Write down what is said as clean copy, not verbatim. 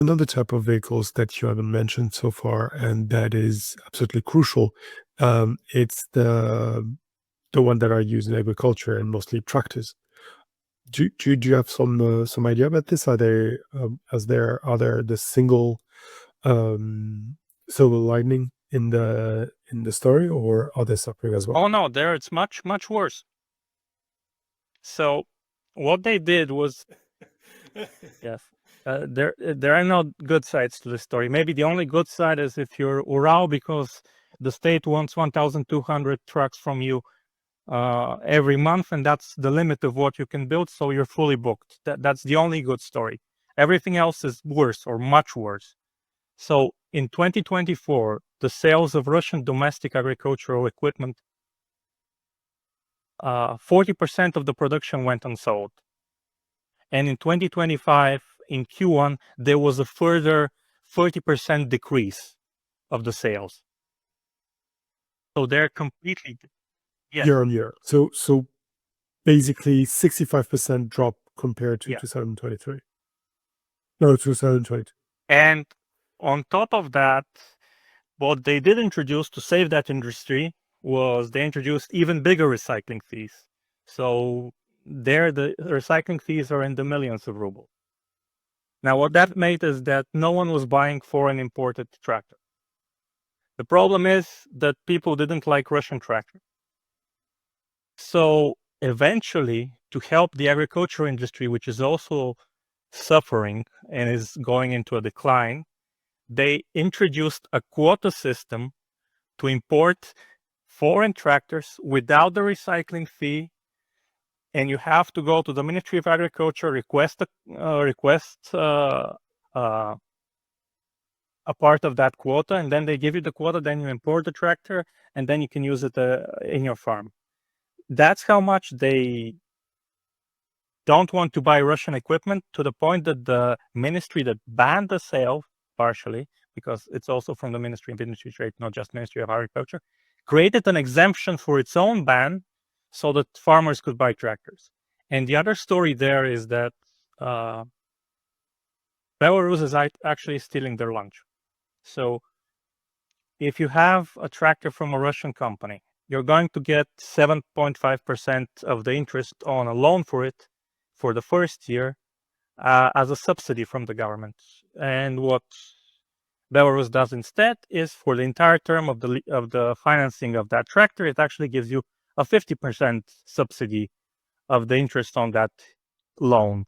Another type of vehicles that you haven't mentioned so far, and that is absolutely crucial, it's the one that are used in agriculture and mostly tractors. Do you have some idea about this? Are they are there the single um, silver lining in the story, or are they suffering as well? Oh no, there it's much, much worse. So what they did was, yes, there are no good sides to the story. Maybe the only good side is if you're Ural, because the state wants 1,200 trucks from you every month, and that's the limit of what you can build. So you're fully booked. That's the only good story. Everything else is worse or much worse. So in 2024, the sales of Russian domestic agricultural equipment, 40% of the production went unsold. And in 2025, in Q1, there was a further 30% decrease of the sales. So they're completely, yes, Year on year. So basically 65% drop compared to yeah. 2023. No, 2022. And on top of that, what they did introduce to save that industry was they introduced even bigger recycling fees. So there, the recycling fees are in the millions of rubles. Now, what that made is that no one was buying foreign imported tractor. The problem is that people didn't like Russian tractor. So eventually, to help the agriculture industry, which is also suffering and is going into a decline, they introduced a quota system to import foreign tractors without the recycling fee, and you have to go to the Ministry of Agriculture, request a part of that quota, and then they give you the quota, then you import the tractor, and then you can use it in your farm. That's how much they don't want to buy Russian equipment, to the point that the ministry that banned the sale partially, because it's also from the Ministry of Industry Trade, not just Ministry of Agriculture, created an exemption for its own ban so that farmers could buy tractors. And the other story there is that Belarus is actually stealing their lunch. So if you have a tractor from a Russian company, you're going to get 7.5% of the interest on a loan for it for the first year as a subsidy from the government. And what Belarus does instead is, for the entire term of the financing of that tractor, it actually gives you a 50% subsidy of the interest on that loan.